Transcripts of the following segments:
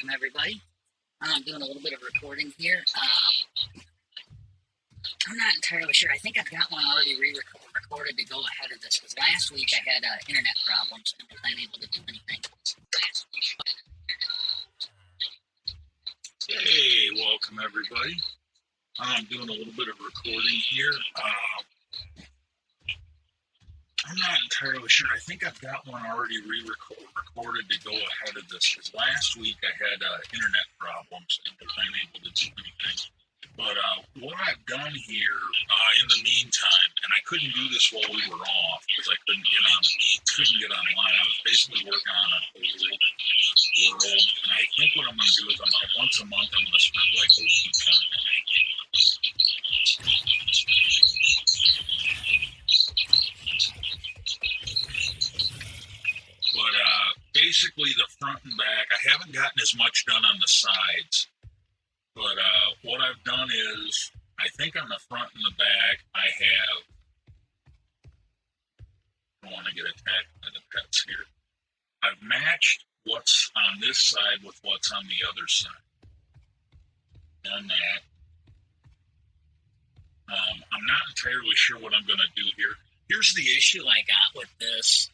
welcome everybody. I'm doing a little bit of recording here. I'm not entirely sure. I think I've got one already re-recorded to go ahead of this, because last week I had internet problems and was unable to do anything. Hey, welcome everybody. I'm doing a little bit of recording here. I'm not entirely sure. I think I've got one already re-recorded to go ahead of this, because last week I had internet problems and was unable to do anything. But what I've done here in the meantime, and I couldn't do this while we were off because I couldn't get online. I was basically working on a whole world, and I think what I'm going to do is once a month I'm going to spend like a week on it. But basically the front and back, I haven't gotten as much done on the sides. But what I've done is, I think on the front and the back, I don't want to get attacked by the pets here. I've matched what's on this side with what's on the other side. Done that. I'm not entirely sure what I'm going to do here. Here's the issue I got with this.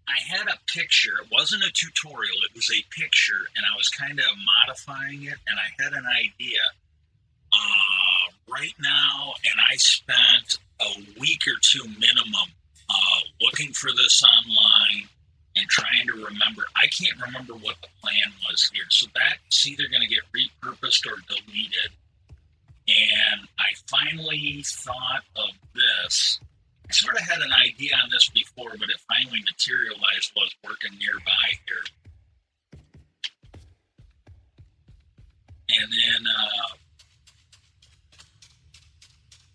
I had a picture. It wasn't a tutorial. It was a picture, and I was kind of modifying it, and I had an idea right now, and I spent a week or two minimum looking for this online and trying to remember. I can't remember what the plan was here, so that's either going to get repurposed or deleted. And I finally thought of this. I sort of had an idea on this before, but it finally materialized while I was working nearby here. And then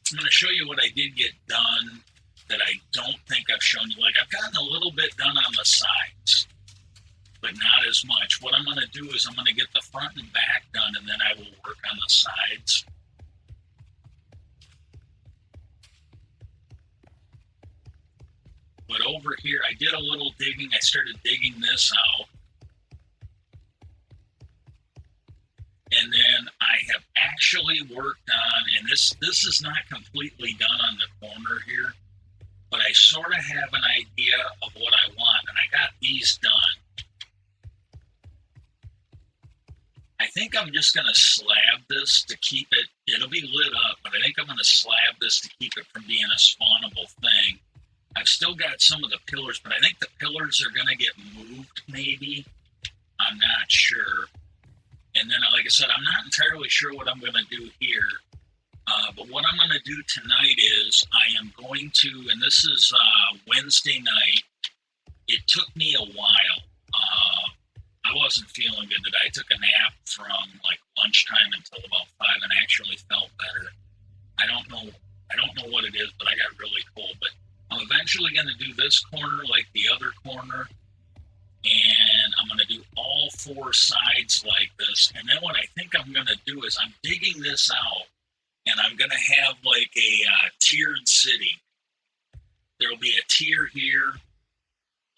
I'm going to show you what I did get done that I don't think I've shown you. Like, I've gotten a little bit done on the sides, but not as much. What I'm going to do is I'm going to get the front and back done, and then I will work on the sides. But over here, I did a little digging. I started digging this out. And then I have actually worked on, and this is not completely done on the corner here, but I sort of have an idea of what I want, and I got these done. I think I'm just going to slab this to keep it, it'll be lit up, but I think I'm going to slab this to keep it from being a spawnable thing. I've still got some of the pillars, but I think the pillars are going to get moved, maybe. I'm not sure. And then, like I said, I'm not entirely sure what I'm going to do here. But what I'm going to do tonight is I am going to, and this is Wednesday night. It took me a while. I wasn't feeling good today. I took a nap from like lunchtime until about 5 and actually felt better. I don't know what it is, but I got really cold. But I'm eventually going to do this corner like the other corner, and I'm going to do all 4 sides like this. And then what I think I'm going to do is I'm digging this out, and I'm going to have like a tiered city. There will be a tier here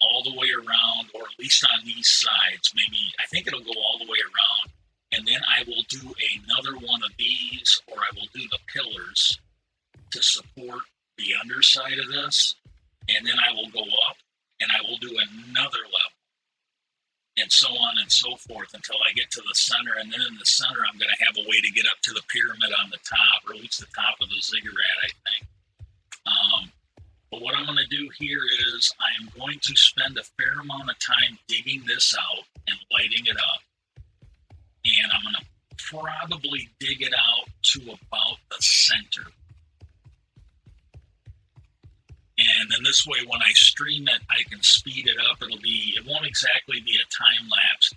all the way around, or at least on these sides. Maybe, I think it'll go all the way around. And then I will do another one of these, or I will do the pillars to support the underside of this, and then I will go up and I will do another level, and so on and so forth until I get to the center. And then in the center, I'm going to have a way to get up to the pyramid on the top, or at least the top of the ziggurat, I think. But what I'm going to do here is I am going to spend a fair amount of time digging this out and lighting it up, and I'm going to probably dig it out to about the center. And then this way, when I stream it, I can speed it up. It won't exactly be a time lapse,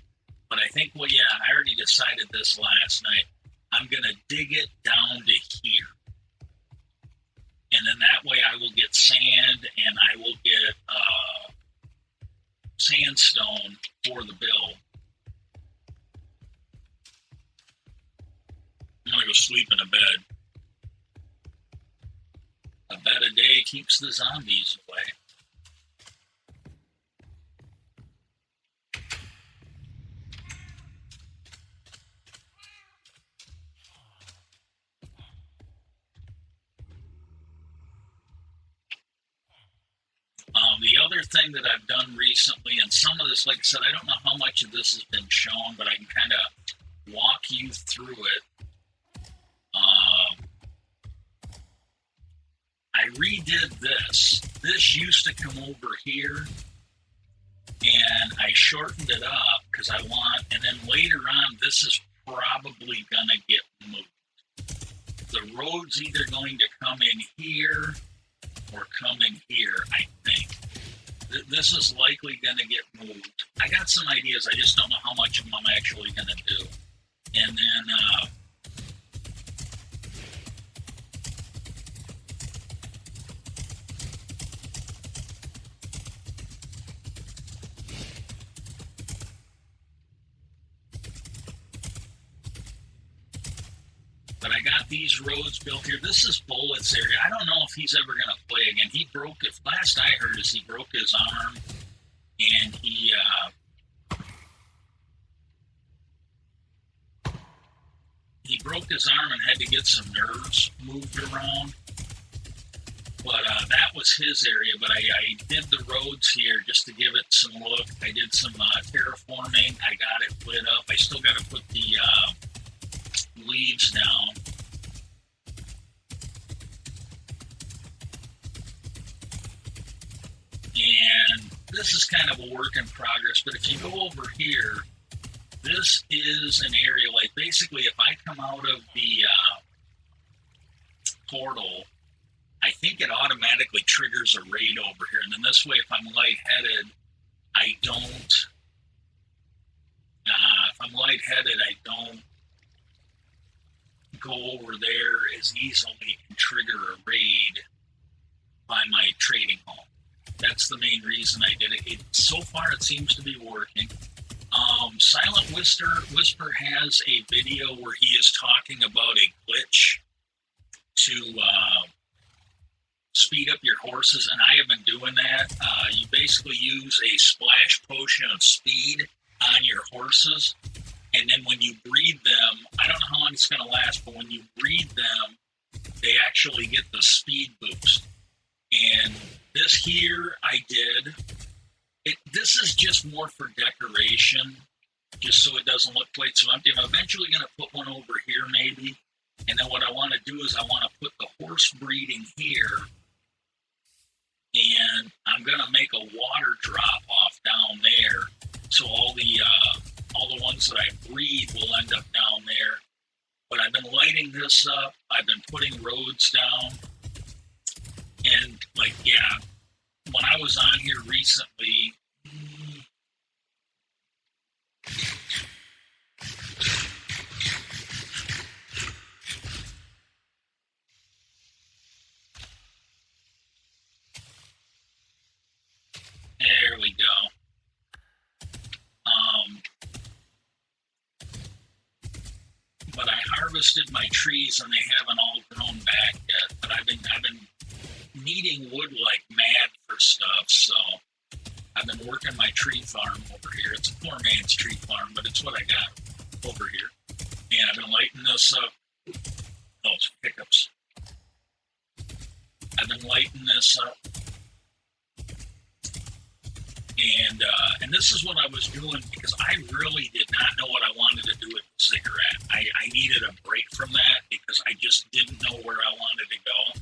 but I think, well, yeah, I already decided this last night. I'm going to dig it down to here. And then that way I will get sand, and I will get sandstone for the build. I'm going to go sleep in a bed. A bed a day keeps the zombies away. other thing that I've done recently, and some of this, like I said, I don't know how much of this has been shown, but I can kind of walk you through it. I redid this. This used to come over here, and I shortened it up because I want, and then later on, this is probably going to get moved. The road's either going to come in here or come in here, I think. This is likely going to get moved. I got some ideas. I just don't know how much of them I'm actually going to do. And then, but I got these roads built here. This is Bullet's area. I don't know if he's ever going to play again. He broke it. Last I heard is he broke his arm, and he broke his arm and had to get some nerves moved around. But that was his area. But I did the roads here just to give it some look. I did some terraforming. I got it lit up. I still got to put the leaves down. And this is kind of a work in progress, but if you go over here, this is an area, like basically if I come out of the portal, I think it automatically triggers a raid over here. And then this way, if I'm lightheaded, I don't go over there as easily and trigger a raid by my trading hall. That's the main reason I did it. So far, it seems to be working. Silent Whisper has a video where he is talking about a glitch to speed up your horses, and I have been doing that. You basically use a splash potion of speed on your horses, and then when you breed them, I don't know how long it's going to last, but when you breed them, they actually get the speed boost. And this here I did. This is just more for decoration, just so it doesn't look quite so empty. I'm eventually going to put one over here maybe. And then what I want to do is I want to put the horse breeding here. And I'm going to make a water drop off down there. So all the ones that I breed will end up down there. But I've been lighting this up. I've been putting roads down. And when I was on here recently, there we go. But I harvested my trees and they haven't all grown back yet. But I've been needing wood like mad for stuff, so I've been working my tree farm over here. It's a poor man's tree farm, but it's what I got over here. And I've been lighting this up. Those hiccups. I've been lighting this up. And this is what I was doing because I really did not know what I wanted to do with Ziggurat. I needed a break from that because I just didn't know where I wanted to go.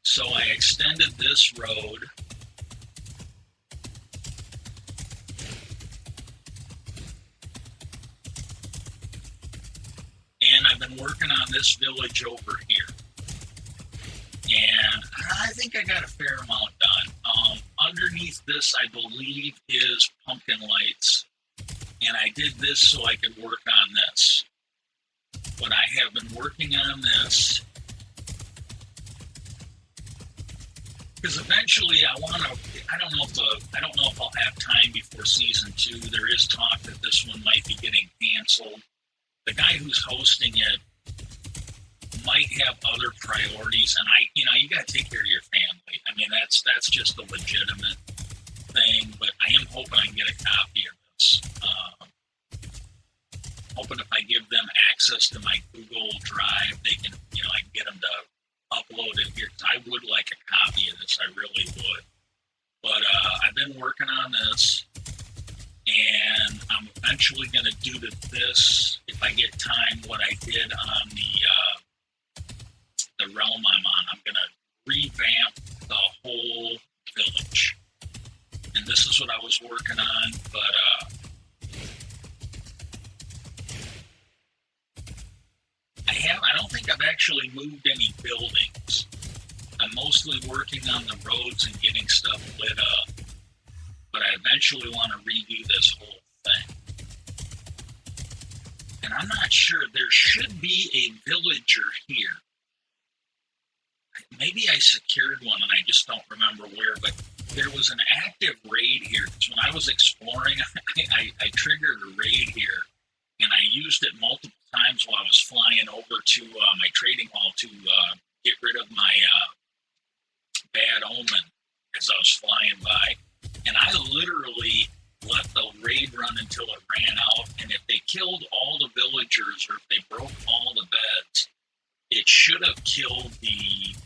So I extended this road. And I've been working on this village over here. And I think I got a fair amount done. Underneath this, I believe, is pumpkin lights. And I did this so I could work on this. But I have been working on this because eventually I don't know if I'll have time before season 2. There is talk that this one might be getting canceled. The guy who's hosting it might have other priorities, and you got to take care of your family. I mean, that's just a legitimate thing, but I am hoping I can get a copy of this. Hoping if I give them access to my Google Drive, they can, I can get them to upload it here. I would like a copy of this. I really would. But I've been actually moved any buildings. I'm mostly working on the roads and getting stuff lit up, but I eventually want to redo this whole thing. And I'm not sure, there should be a villager here. Maybe I secured one and I just don't remember where, but there was an active raid here. Because when I was exploring, I triggered a raid here, and I used it multiple times while I was flying over to my trading hall to get rid of my bad omen as I was flying by. And I literally let the raid run until it ran out, and if they killed all the villagers or if they broke all the beds, it should have killed the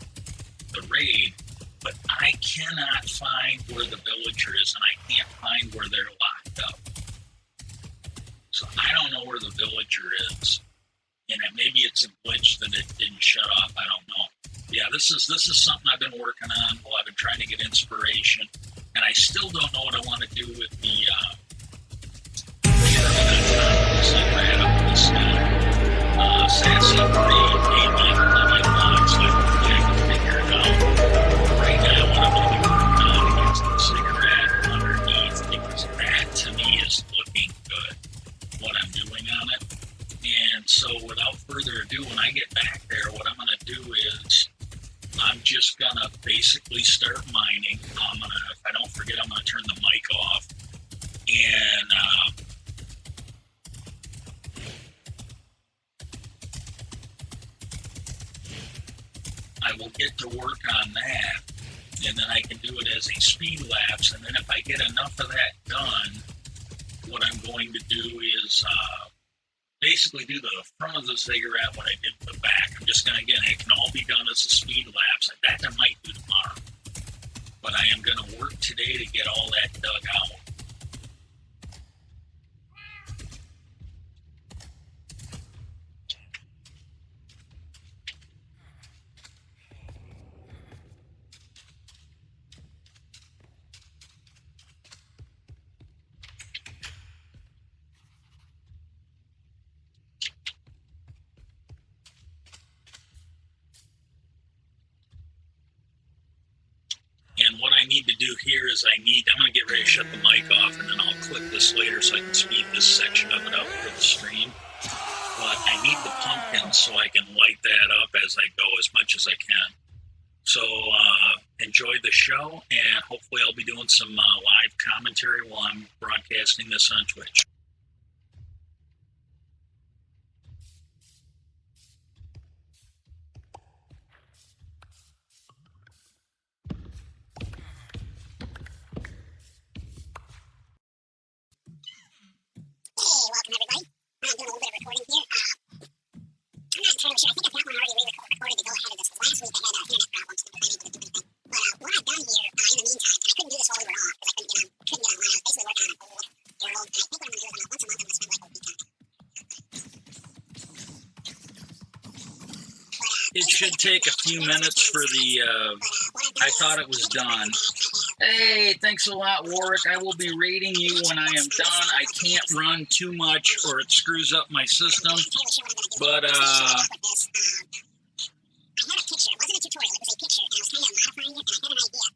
raid, but I cannot find where the villager is, and I can't find where they're locked up. So I don't know where the villager is, and maybe it's a glitch that it didn't shut off. I don't know. Yeah, this is something I've been working on while I've been trying to get inspiration, and I still don't know what I want to do with the Sassy Breed gave me plenty of blocks, so I can figure it out. Right now, what I'm going to be working on is the cigarette underneath, because that to me is looking good, what I'm doing on it. And so without further ado, when I get back there, what I'm going to do is I'm just going to basically start mining. If I don't forget, I'm going to turn the mic off. And I will get to work on that, and then I can do it as a speed lapse. And then if I get enough of that done, what I'm going to do is basically do the front of the ziggurat, what I did the back. I'm just going to, again, it can all be done as a speed lapse. That I might do tomorrow. But I am going to work today to get all that dug out. And what I need to do here is I'm going to get ready to shut the mic off, and then I'll clip this later so I can speed this section of it up for the stream. But I need the pumpkins so I can light that up as I go as much as I can. So enjoy the show, and hopefully I'll be doing some live commentary while I'm broadcasting this on Twitch. Welcome everybody. I'm doing a little bit of recording here. I'm not entirely sure. I think I've got one already recorded to go ahead of this, because last week I had internet problems and I wasn't able to do anything. But what I've done here in the meantime, and I couldn't do this while we were off because I couldn't get online. I was basically working on an old world, and I think what I'm going to do is once a month I'm going to spend like a week on it. It should take a few minutes for the, I thought it was done. Hey, thanks a lot, Warwick. I will be rating you when I am done. I can't run too much or it screws up my system. But, I had a picture. It wasn't a tutorial. It was a picture. And I was kind of modifying it. And I had an idea.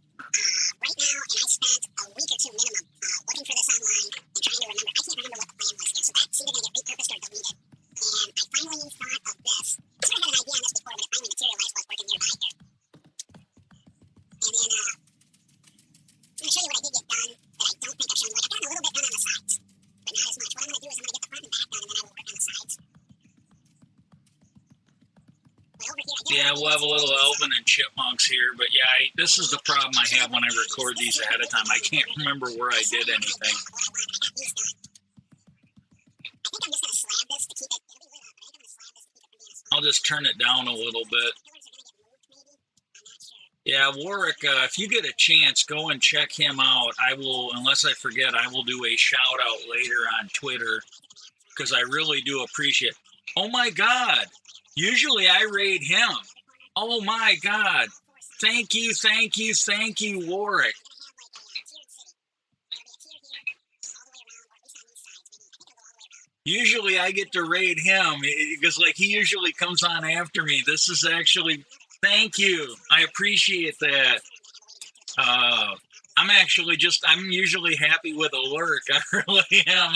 Right now, and I spent a week or two minimum looking for this online and trying to remember. I can't remember what the plan was here. So that's either going to get repurposed or deleted. And I finally thought of this. I sort of had an idea on this before, but it finally materialized while I was working nearby here. And then, I'm going to show you what I did get done that I don't think I've shown you. Like, I've gotten a little bit done on the sides, but not as much. What I'm going to do is I'm going to get the front and back done, and then I will work on the sides. But over here, yeah, we'll have a little Elven and Chipmunks here. But yeah, this is the problem I have when I record these ahead of time. I can't remember where I did anything. I think I'm just going to slab this to keep it. It'll be lit up, but I think I'm going to slab this to keep it from being a I'll just turn it down a little bit. Yeah, Warwick, if you get a chance, go and check him out. I will, unless I forget, I will do a shout out later on Twitter because I really do appreciate it. Oh my God. Usually I raid him. Oh my God. Thank you, Warwick. Usually I get to raid him because like he usually comes on after me. This is actually, thank you. I appreciate that. I'm usually happy with a lurk. I really am.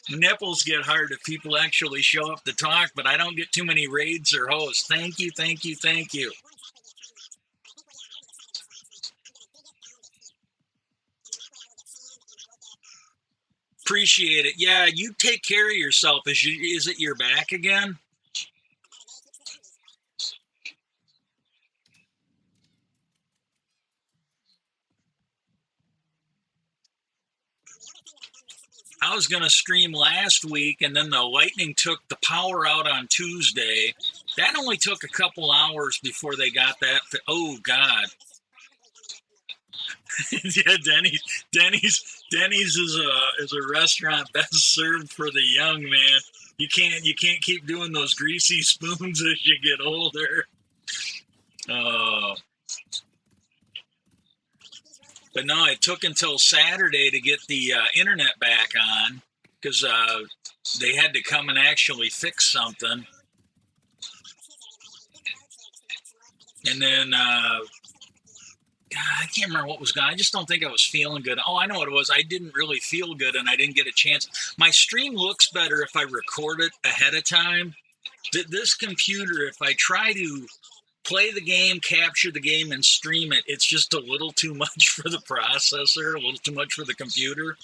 Nipples get hard if people actually show up to talk, but I don't get too many raids or hosts. Thank you, thank you, thank you. Appreciate it. Yeah, you take care of yourself. Is it your back again? I was going to stream last week, and then the lightning took the power out on Tuesday. That only took a couple hours before they got that. Oh, God. Yeah, Denny's is a restaurant best served for the young, man. You can't keep doing those greasy spoons as you get older. But no, it took until Saturday to get the internet back on because they had to come and actually fix something. And then I can't remember what was going on. I just don't think I was feeling good. Oh, I know what it was. I didn't really feel good, and I didn't get a chance. My stream looks better if I record it ahead of time. This computer, if I try to play the game, capture the game, and stream it, it's just a little too much for the processor, a little too much for the computer.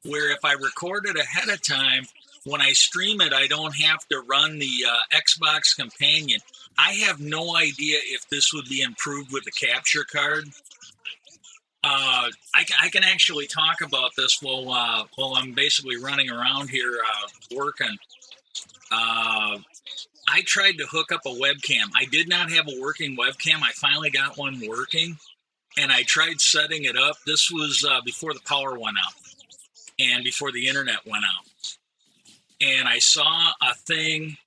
Where if I record it ahead of time, when I stream it, I don't have to run the Xbox Companion. I have no idea if this would be improved with the capture card. I can actually talk about this while I'm basically running around here working. I tried to hook up a webcam. I did not have a working webcam. I finally got one working, and I tried setting it up. This was before the power went out and before the internet went out. And I saw a thing.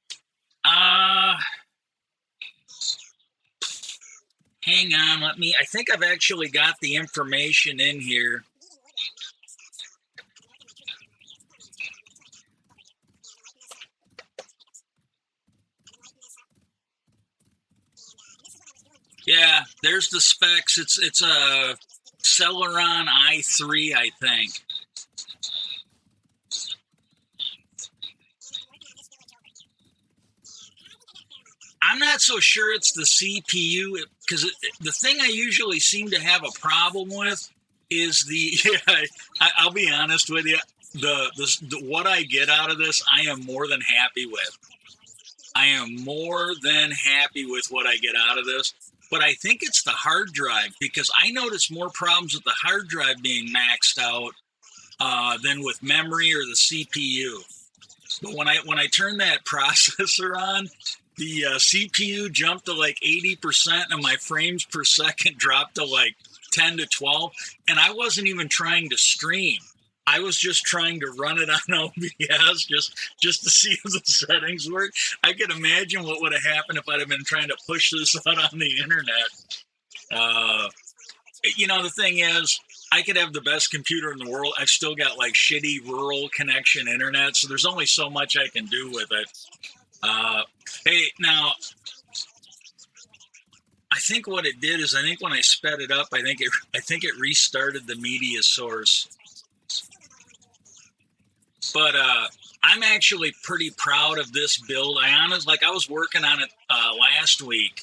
Hang on, I think I've actually got the information in here. Yeah, there's the specs. It's a Celeron i3, I think. I'm not so sure it's the CPU because the thing I usually seem to have a problem with is I'll be honest with you. The what I get out of this, I am more than happy with. I am more than happy with what I get out of this. But I think it's the hard drive because I notice more problems with the hard drive being maxed out than with memory or the CPU. But when I turn that processor on, the CPU jumped to like 80% and my frames per second dropped to like 10 to 12. And I wasn't even trying to stream. I was just trying to run it on OBS just to see if the settings work. I could imagine what would have happened if I'd have been trying to push this out on the internet. The thing is, I could have the best computer in the world. I've still got like shitty rural connection internet, so there's only so much I can do with it. Hey, now, I think what it did is I think when I sped it up, I think it restarted the media source. But I'm actually pretty proud of this build. I was working on it last week.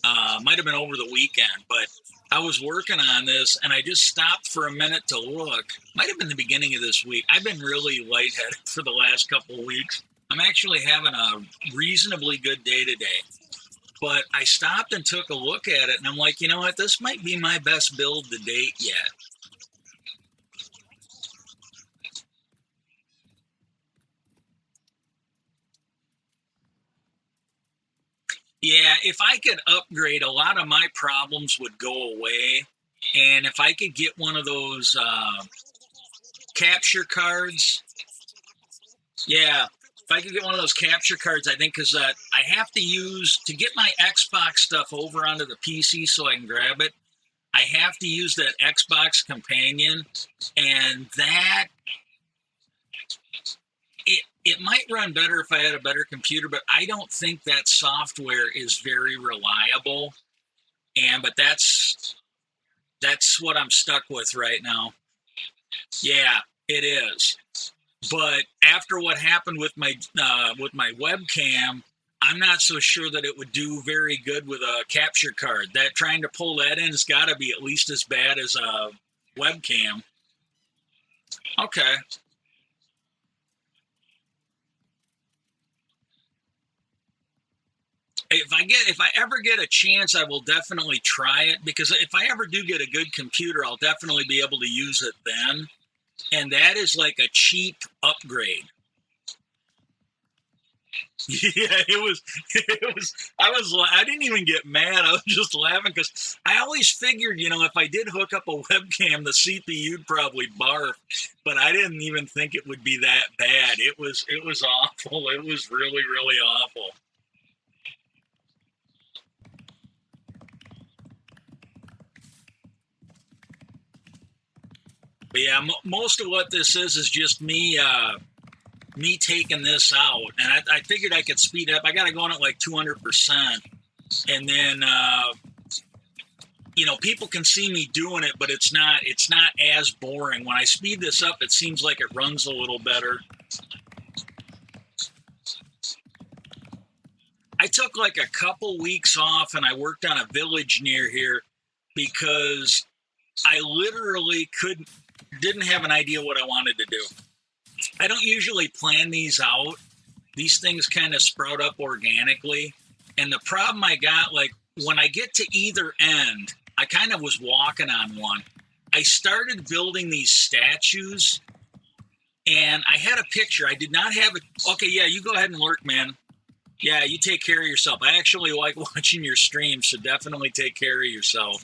Might have been over the weekend, but I was working on this and I just stopped for a minute to look. Might have been the beginning of this week. I've been really lightheaded for the last couple of weeks. I'm actually having a reasonably good day today. But I stopped and took a look at it and I'm like, you know what? This might be my best build to date yet. Yeah, if I could upgrade, a lot of my problems would go away. And if I could get one of those capture cards, yeah, if I could get one of those capture cards, I think, because I have to use, to get my Xbox stuff over onto the PC so I can grab it, I have to use that Xbox Companion, and that, it might run better if I had a better computer, but I don't think that software is very reliable. But that's what I'm stuck with right now. Yeah, it is. But after what happened with my webcam, I'm not so sure that it would do very good with a capture card. That trying to pull that in has got to be at least as bad as a webcam. Okay. If I ever get a chance, I will definitely try it, because if I ever do get a good computer, I'll definitely be able to use it then. And that is like a cheap upgrade. Yeah, it was. I didn't even get mad. I was just laughing because I always figured, if I did hook up a webcam, the CPU'd probably barf. But I didn't even think it would be that bad. It was awful. It was really, really awful. But yeah, most of what this is just me taking this out, and I figured I could speed up. I got to go on at like 200%, and then people can see me doing it, but it's not as boring. When I speed this up, it seems like it runs a little better. I took like a couple weeks off, and I worked on a village near here because I literally didn't have an idea what I wanted to do. I don't usually plan these out. These things kind of sprout up organically. And the problem I got, like when I get to either end, I kind of was walking on one. I started building these statues, and I had a picture. I did not have it. Okay, yeah, you go ahead and lurk, man. Yeah, you take care of yourself. I actually like watching your streams, so definitely take care of yourself.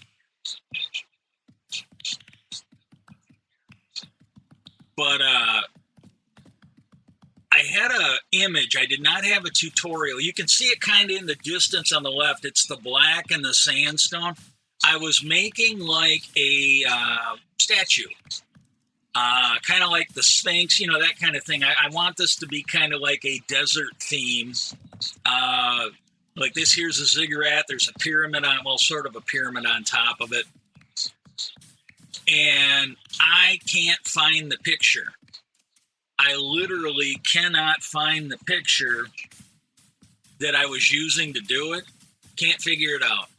But I had an image. I did not have a tutorial. You can see it kind of in the distance on the left. It's the black and the sandstone. I was making like a statue, kind of like the Sphinx, that kind of thing. I want this to be kind of like a desert theme. Like this here's a ziggurat. There's a pyramid sort of a pyramid on top of it. And I can't find the picture. I literally cannot find the picture that I was using to do it. Can't figure it out.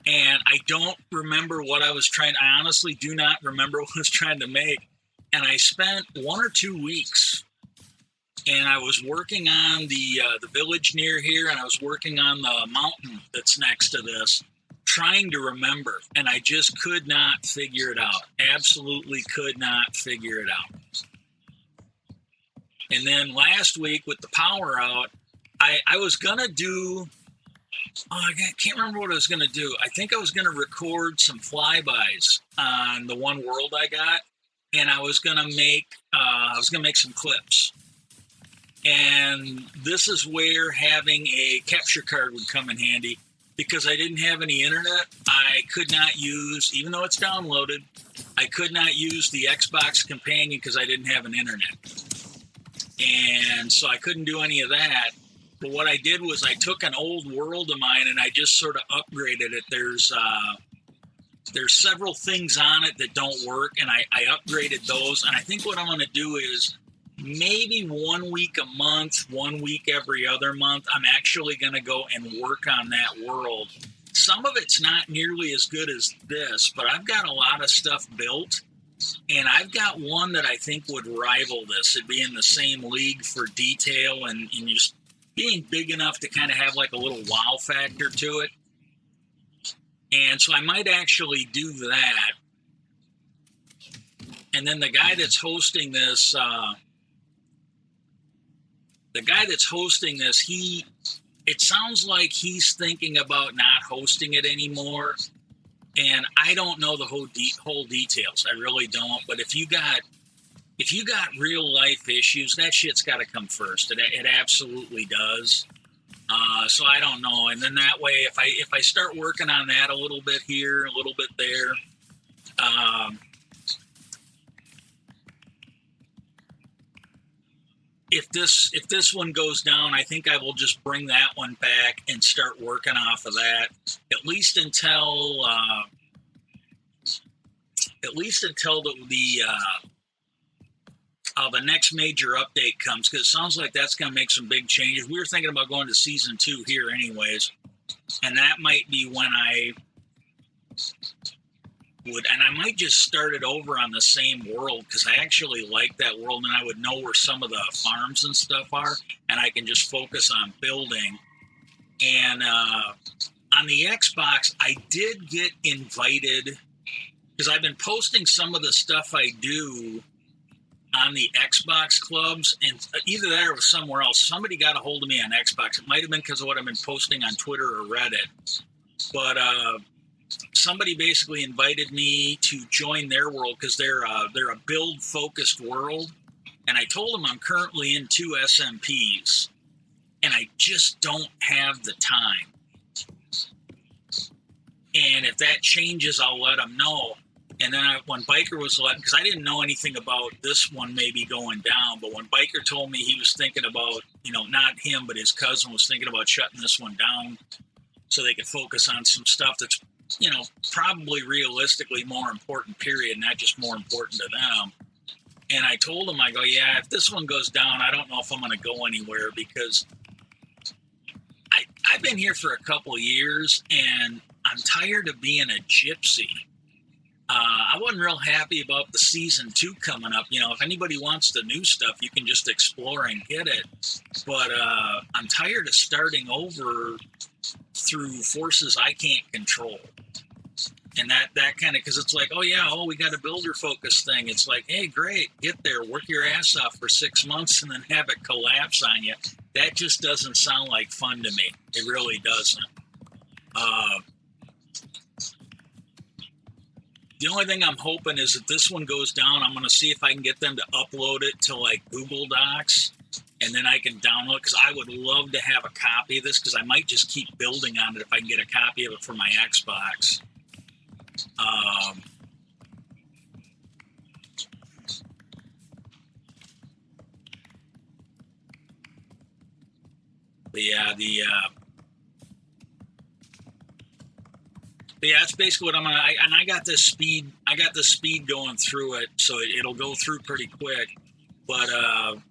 And I don't remember what I was trying. I honestly do not remember what I was trying to make. And I spent 1 or 2 weeks, and I was working on the village near here, and I was working on the mountain that's next to this, trying to remember. And I just could not figure it out. Absolutely could not figure it out. And then last week with the power out, I was going to do, I can't remember what I was going to do. I think I was going to record some flybys on the one world I got, and I was going to make some clips. And this is where having a capture card would come in handy, because I didn't have any internet. I could not use, even though it's downloaded, I could not use the Xbox companion because I didn't have an internet. And so I couldn't do any of that. But what I did was I took an old world of mine and I just sort of upgraded it. There's several things on it that don't work, and I upgraded those. And I think what I'm going to do is maybe 1 week a month, 1 week every other month, I'm actually going to go and work on that world. Some of it's not nearly as good as this, but I've got a lot of stuff built. And I've got one that I think would rival this. It'd be in the same league for detail and just being big enough to kind of have like a little wow factor to it. And so I might actually do that. And then the guy that's hosting this, it sounds like he's thinking about not hosting it anymore. And I don't know the whole details. I really don't. But if you got real life issues, that shit's got to come first. It absolutely does. So I don't know. And then that way, if I start working on that a little bit here, a little bit there, if this one goes down, I think I will just bring that one back and start working off of that, at least until the next major update comes, because it sounds like that's going to make some big changes. We were thinking about going to season 2 here anyways, and that might be when I would, and I might just start it over on the same world, because I actually like that world, and I would know where some of the farms and stuff are, and I can just focus on building. And on the Xbox, I did get invited, because I've been posting some of the stuff I do on the Xbox clubs, and either that or somewhere else. Somebody got a hold of me on Xbox. It might have been because of what I've been posting on Twitter or Reddit, but somebody basically invited me to join their world, because they're a build focused world, and I told them I'm currently in 2 SMPs, and I just don't have the time. And if that changes, I'll let them know. And then when Biker was letting, because I didn't know anything about this one maybe going down, but when Biker told me he was thinking about, not him, but his cousin was thinking about shutting this one down so they could focus on some stuff that's, probably realistically more important, period, not just more important to them. And I told him, I go, yeah, if this one goes down, I don't know if I'm going to go anywhere, because I've been here for a couple of years, and I'm tired of being a gypsy. I wasn't real happy about the season 2 coming up. If anybody wants the new stuff, you can just explore and get it. But I'm tired of starting over through forces I can't control. And that kind of, because it's like, we got a builder focus thing. It's like, hey, great, get there, work your ass off for 6 months, and then have it collapse on you. That just doesn't sound like fun to me. It really doesn't. The only thing I'm hoping is that this one goes down, I'm going to see if I can get them to upload it to like Google Docs, and then I can download it, because I would love to have a copy of this, because I might just keep building on it if I can get a copy of it for my Xbox. That's basically what I'm gonna. I got this speed. I got the speed going through it, so it'll go through pretty quick. But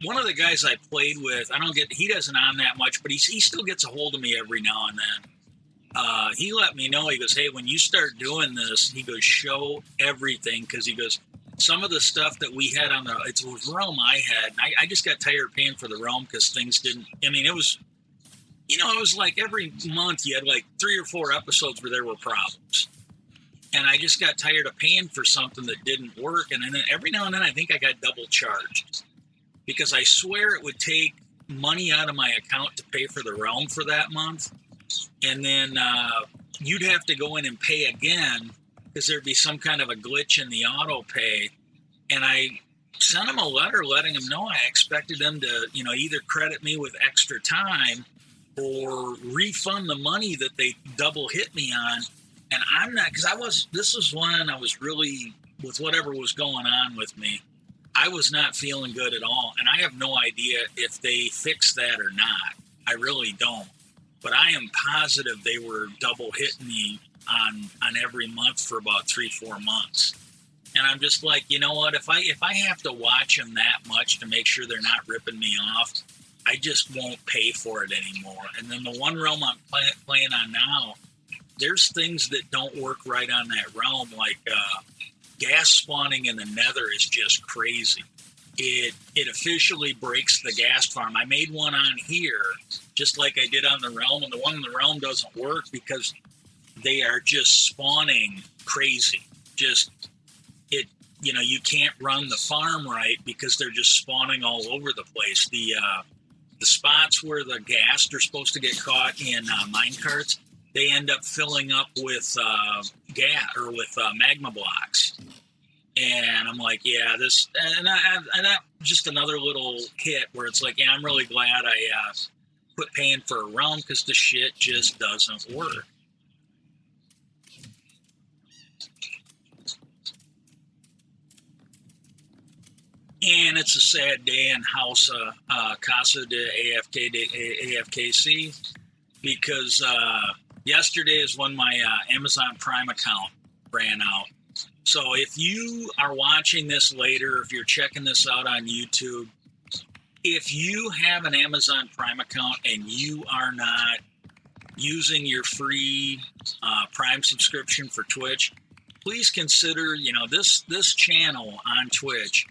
one of the guys I played with, he doesn't on that much, but he still gets a hold of me every now and then. He let me know. He goes, hey, when you start doing this, he goes, show everything, because he goes, some of the stuff that we had on it was Realm I had, and I just got tired of paying for the Realm, because things didn't. I mean, it was. It was like every month you had like 3 or 4 episodes where there were problems. And I just got tired of paying for something that didn't work. And then every now and then I think I got double charged, because I swear it would take money out of my account to pay for the Realm for that month. And then you'd have to go in and pay again, because there'd be some kind of a glitch in the auto pay. And I sent them a letter letting them know I expected them to, either credit me with extra time or refund the money that they double hit me on. And I'm not, because this was when I was really, with whatever was going on with me, I was not feeling good at all. And I have no idea if they fixed that or not. I really don't. But I am positive they were double hitting me on every month for about 3-4 months. And I'm just like, you know what, if I have to watch them that much to make sure they're not ripping me off, I just won't pay for it anymore. And then the one realm I'm playing on now, there's things that don't work right on that realm, like gas spawning in the Nether is just crazy. It officially breaks the gas farm. I made one on here, just like I did on the realm, and the one in the realm doesn't work because they are just spawning crazy. You can't run the farm right because they're just spawning all over the place. The spots where the ghast are supposed to get caught in minecarts, they end up filling up with gas or with magma blocks. And I'm like, yeah, this, and that just another little hit where it's like, yeah, I'm really glad I quit paying for a realm because the shit just doesn't work. And it's a sad day in House Casa de AFKC because yesterday is when my Amazon Prime account ran out. So if you are watching this later, if you're checking this out on YouTube, if you have an Amazon Prime account and you are not using your free Prime subscription for Twitch, please consider, this channel on Twitch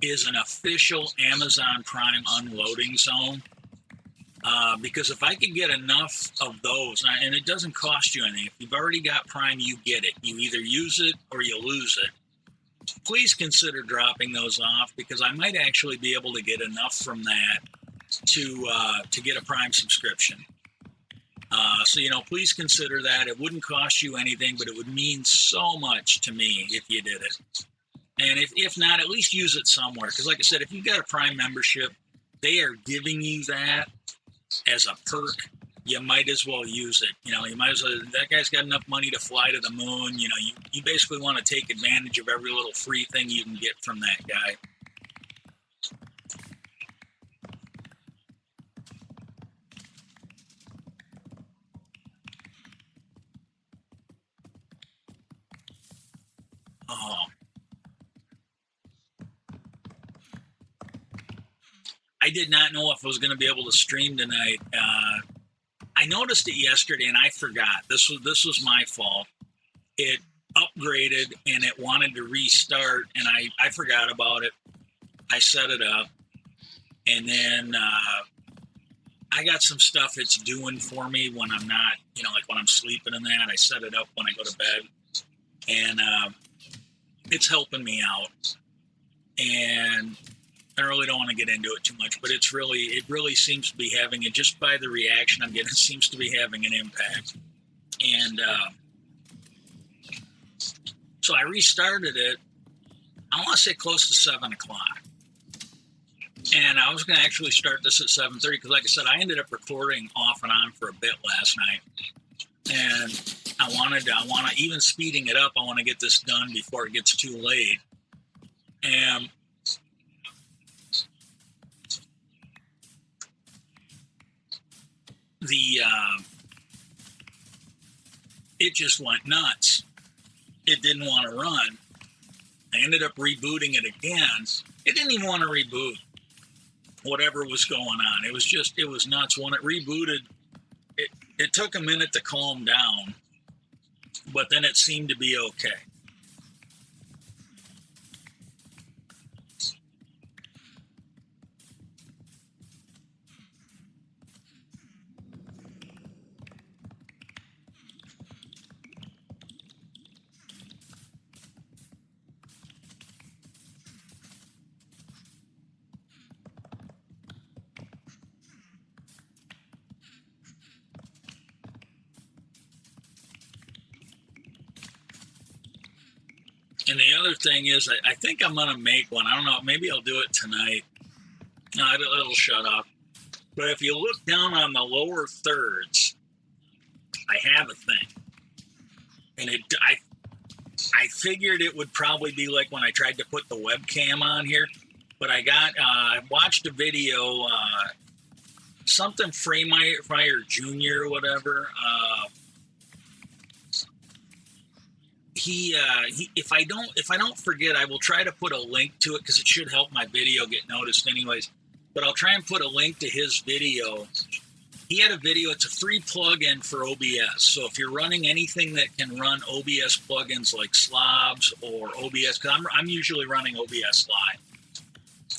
is an official Amazon Prime unloading zone. Because if I could get enough of those, and it doesn't cost you anything, if you've already got Prime, you get it. You either use it or you lose it. Please consider dropping those off because I might actually be able to get enough from that to get a Prime subscription. So, please consider that. It wouldn't cost you anything, but it would mean so much to me if you did it. And if not, at least use it somewhere. Because like I said, if you've got a Prime membership, they are giving you that as a perk. You might as well use it. You might as well, that guy's got enough money to fly to the moon. You basically want to take advantage of every little free thing you can get from that guy. Oh. I did not know if I was going to be able to stream tonight. I noticed it yesterday and I forgot. This was my fault. It upgraded and it wanted to restart and I forgot about it. I set it up and then I got some stuff it's doing for me when I'm not, like when I'm sleeping and that. I set it up when I go to bed and it's helping me out. And I really don't want to get into it too much, but it really seems to be having it, just by the reaction I'm getting, it seems to be having an impact. And so I restarted it, I want to say close to 7 o'clock. And I was going to actually start this at 7:30 because, like I said, I ended up recording off and on for a bit last night. And I want to, even speeding it up, I want to get this done before it gets too late. And it just went nuts. It didn't want to run. I ended up rebooting it again. It didn't even want to reboot whatever was going on. It was nuts. When it rebooted, it took a minute to calm down, but then it seemed to be okay. And the other thing is, I think I'm going to make one. I don't know. Maybe I'll do it tonight. No, it'll shut up. But if you look down on the lower thirds, I have a thing. And I figured it would probably be like when I tried to put the webcam on here. But I watched a video, something Fryer Jr. or whatever. He if I don't forget, I will try to put a link to it because it should help my video get noticed anyways. But I'll try and put a link to his video. He had a video. It's a free plugin for OBS. So if you're running anything that can run OBS plugins like Slobs or OBS, because I'm usually running OBS Live.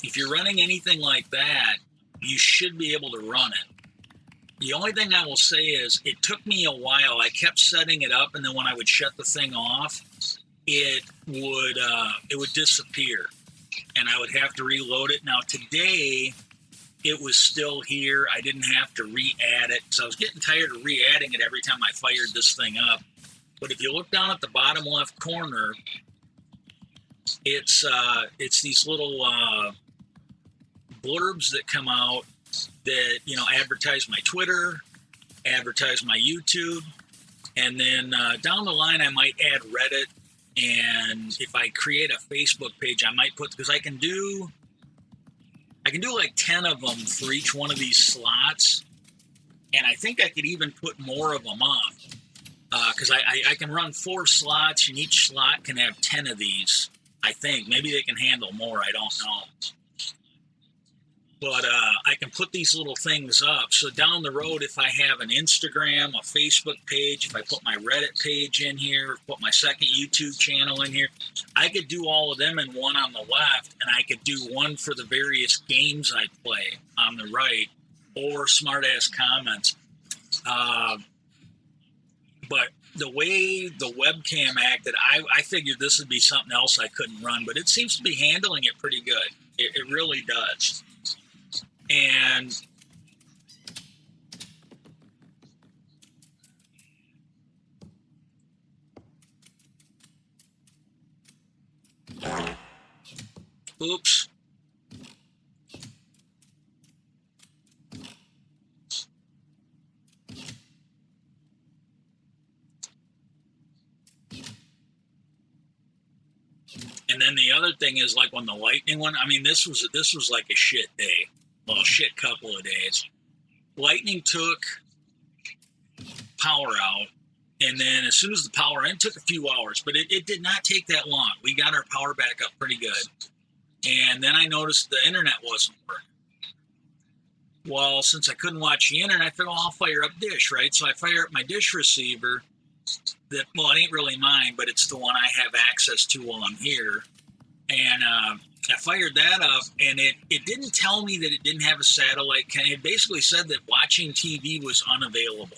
If you're running anything like that, you should be able to run it. The only thing I will say is it took me a while. I kept setting it up, and then when I would shut the thing off, it would disappear, and I would have to reload it. Now today, it was still here. I didn't have to re-add it, so I was getting tired of re-adding it every time I fired this thing up. But if you look down at the bottom left corner, it's these little blurbs that come out that, advertise my Twitter, advertise my YouTube, and then down the line I might add Reddit, and if I create a Facebook page, I might put, because I can do I can do like 10 of them for each one of these slots. And I think I could even put more of them on. Because I can run 4 slots, and each slot can have 10 of these. I think. Maybe they can handle more. I don't know. But I can put these little things up. So down the road, if I have an Instagram, a Facebook page, if I put my Reddit page in here, put my second YouTube channel in here, I could do all of them in one on the left, and I could do one for the various games I play on the right, or smart-ass comments. But the way the webcam acted, I figured this would be something else I couldn't run, but it seems to be handling it pretty good. It really does. And oops. And then the other thing is, like, when the lightning one, I mean, this was like a shit day. Well, a shit couple of days. Lightning took power out, and then as soon as the power in, it took a few hours, but it did not take that long. We got our power back up pretty good. And then I noticed the internet wasn't working. Well, since I couldn't watch the internet, I figured, well, I'll fire up Dish, right? So I fire up my Dish receiver. That, well, it ain't really mine, but it's the one I have access to while I'm here. And I fired that up, and it didn't tell me that it didn't have a satellite. It basically said that watching TV was unavailable.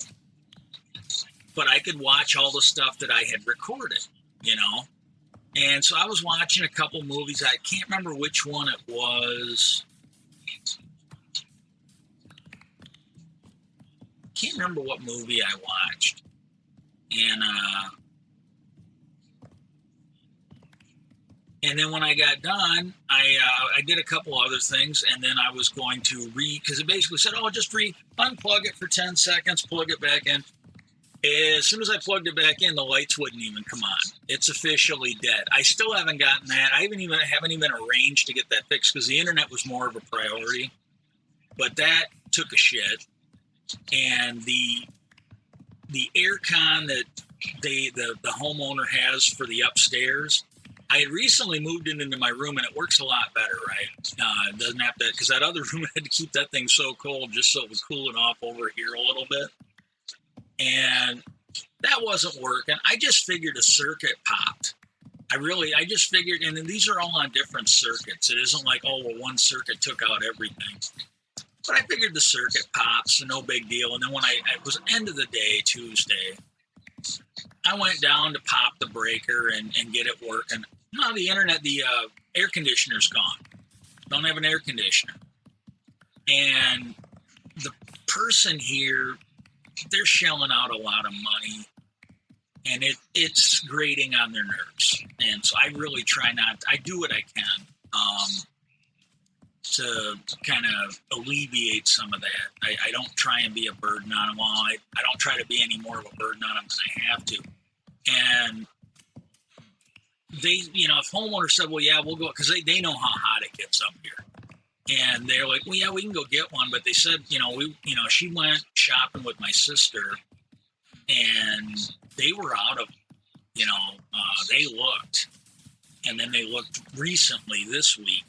But I could watch all the stuff that I had recorded, you know? And so I was watching a couple movies. I can't remember which one it was. Can't remember what movie I watched. And then when I got done, I did a couple other things, and then I was going to because it basically said, oh, just unplug it for 10 seconds, plug it back in. As soon as I plugged it back in, the lights wouldn't even come on. It's officially dead. I still haven't gotten that. I haven't even arranged to get that fixed because the internet was more of a priority. But that took a shit. And the air con that the homeowner has for the upstairs, I had recently moved it into my room, and it works a lot better, right? It doesn't have to, because that other room had to keep that thing so cold just so it would cool it off over here a little bit. And that wasn't working. I just figured a circuit popped. I just figured, and then these are all on different circuits. It isn't like, oh, well, one circuit took out everything. But I figured the circuit pops, so no big deal. And then when it was end of the day, Tuesday, I went down to pop the breaker and get it working. No, the internet, the air conditioner's gone. Don't have an air conditioner. And the person here, they're shelling out a lot of money, and it's grating on their nerves. And so I really try I do what I can to kind of alleviate some of that. I don't try and be a burden on them. Well, I don't try to be any more of a burden on them than I have to. And they, if homeowners said, well, yeah, we'll go, because they know how hot it gets up here. And they're like, well, yeah, we can go get one. But they said, she went shopping with my sister, and they were out of, they looked. And then they looked recently this week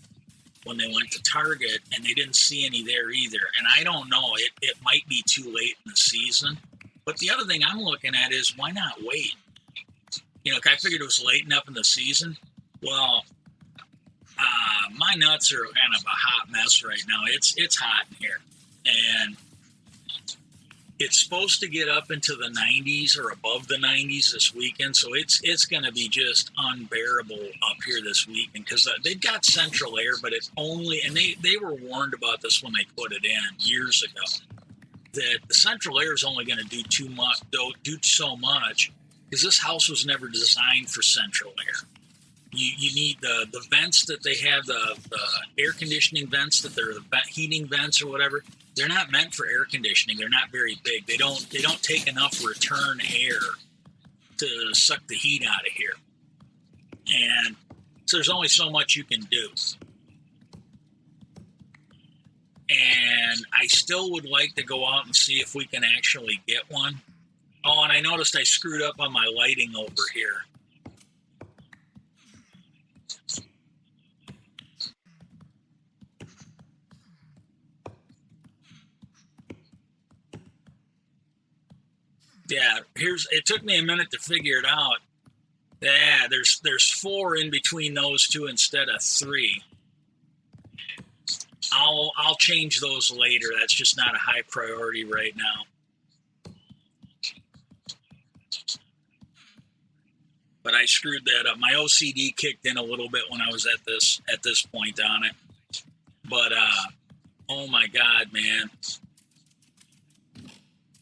when they went to Target, and they didn't see any there either. And I don't know, it might be too late in the season. But the other thing I'm looking at is, why not wait? I figured it was late enough in the season. Well, my nuts are kind of a hot mess right now. It's hot in here. And it's supposed to get up into the 90s or above the 90s this weekend. So it's going to be just unbearable up here this weekend, because they've got central air, but it's only, and they were warned about this when they put it in years ago, that the central air is only going to do so much, because this house was never designed for central air. You need the vents that they have, the air conditioning vents that they're the heating vents or whatever. They're not meant for air conditioning. They're not very big. They don't take enough return air to suck the heat out of here. And so there's only so much you can do. and I still would like to go out and see if we can actually get one. Oh, and I noticed I screwed up on my lighting over here. Yeah, it took me a minute to figure it out. Yeah, there's 4 in between those two instead of 3. I'll change those later. That's just not a high priority right now. But I screwed that up. My OCD kicked in a little bit when I was at this point on it. But oh my God, man.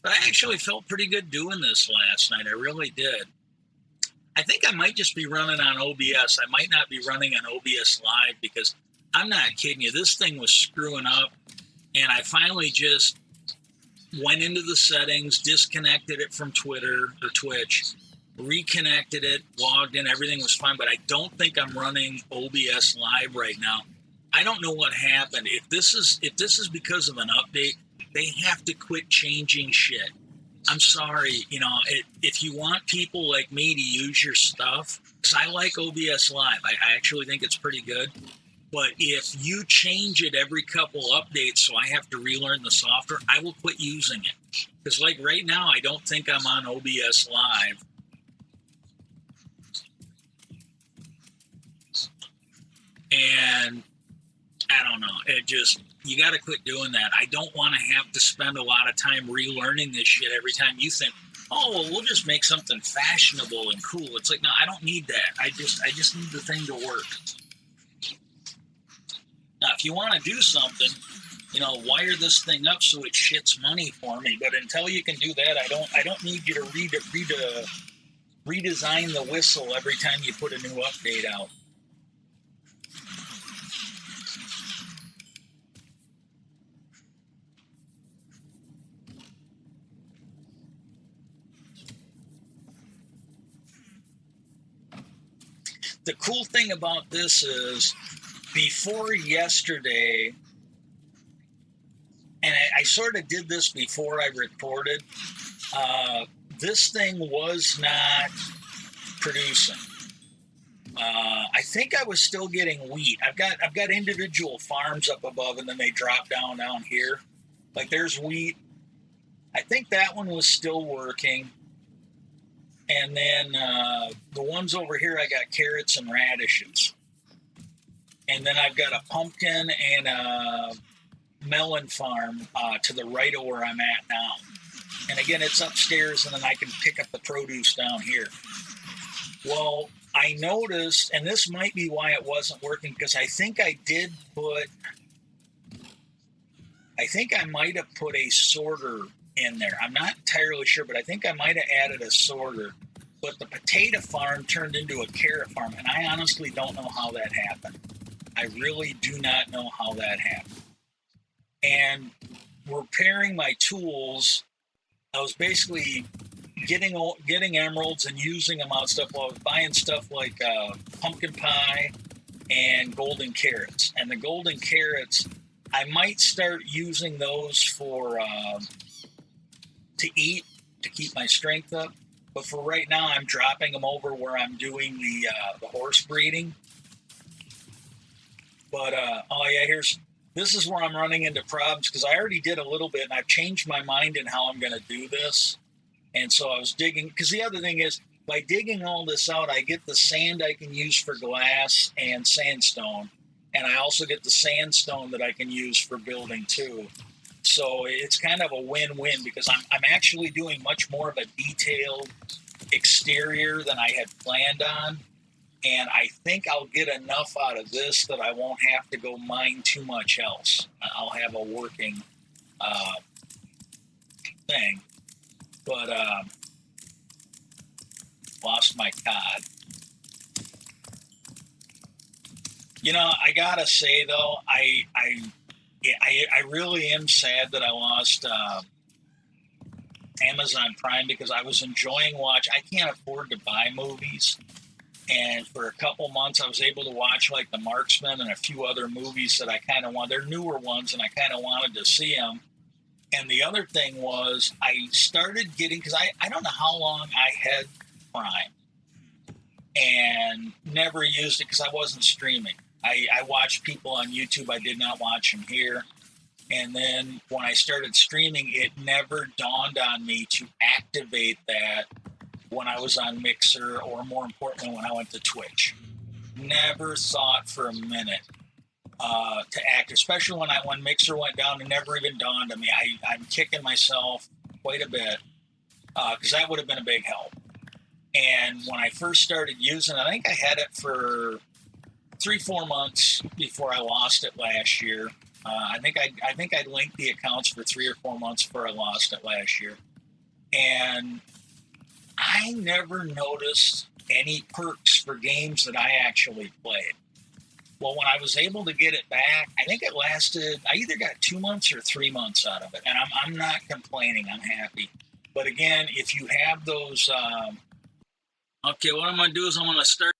But I actually felt pretty good doing this last night. I really did. I think I might just be running on OBS. I might not be running on OBS Live because I'm not kidding you. This thing was screwing up, and I finally just went into the settings, disconnected it from Twitter or Twitch, reconnected it, logged in, everything was fine, but I don't think I'm running OBS Live right now. I don't know what happened. If this is because of an update, they have to quit changing shit. I'm sorry, if you want people like me to use your stuff, because I like OBS Live, I actually think it's pretty good. But if you change it every couple updates, so I have to relearn the software, I will quit using it. Because like right now, I don't think I'm on OBS Live. And I don't know, you got to quit doing that. I don't want to have to spend a lot of time relearning this shit every time you think, oh, well, we'll just make something fashionable and cool. It's like, no, I don't need that. I just need the thing to work. Now, if you want to do something, wire this thing up so it shits money for me. But until you can do that, I don't need you to redesign the whistle every time you put a new update out. The cool thing about this is, before yesterday, and I sort of did this before I recorded, this thing was not producing. I think I was still getting wheat. I've got individual farms up above, and then they drop down here. Like there's wheat. I think that one was still working. And then the ones over here, I got carrots and radishes. And then I've got a pumpkin and a melon farm to the right of where I'm at now. And again, it's upstairs, and then I can pick up the produce down here. Well, I noticed, and this might be why it wasn't working, because I think I might have put a sorter in there. I'm not entirely sure, but I think I might have added a sorter. But the potato farm turned into a carrot farm, and I honestly don't know how that happened. I really do not know how that happened. And repairing my tools, I was basically getting emeralds and using them on stuff. Well, I was buying stuff like pumpkin pie and golden carrots. And the golden carrots, I might start using those for to eat, to keep my strength up. But for right now, I'm dropping them over where I'm doing the horse breeding. But, this is where I'm running into problems, because I already did a little bit, and I've changed my mind in how I'm going to do this. And so I was digging, because the other thing is, by digging all this out, I get the sand I can use for glass and sandstone. And I also get the sandstone that I can use for building too. So it's kind of a win-win, because I'm actually doing much more of a detailed exterior than I had planned on. And I think I'll get enough out of this that I won't have to go mine too much else. I'll have a working thing. But lost my cod. I gotta say though, I really am sad that I lost Amazon Prime, because I was enjoying I can't afford to buy movies, And for a couple months, I was able to watch like The Marksman and a few other movies that I kind of want. They're newer ones, and I kind of wanted to see them. And the other thing was I started getting, because I don't know how long I had Prime and never used it because I wasn't streaming. I watched people on YouTube. I did not watch them here. And then when I started streaming, it never dawned on me to activate that when I was on Mixer, or more importantly, when I went to Twitch. Never thought for a minute to act, especially when Mixer went down. It never even dawned on me. I'm kicking myself quite a bit because that would have been a big help. And when I first started using it, I think I had it for 3-4 months before I lost it last year. I think I linked the accounts for 3 or 4 months before I lost it last year. And I never noticed any perks for games that I actually played. Well, when I was able to get it back, I think it lasted, I either got 2 months or 3 months out of it. And I'm not complaining. I'm happy. But again, if you have those... okay, what I'm going to do is I'm going to start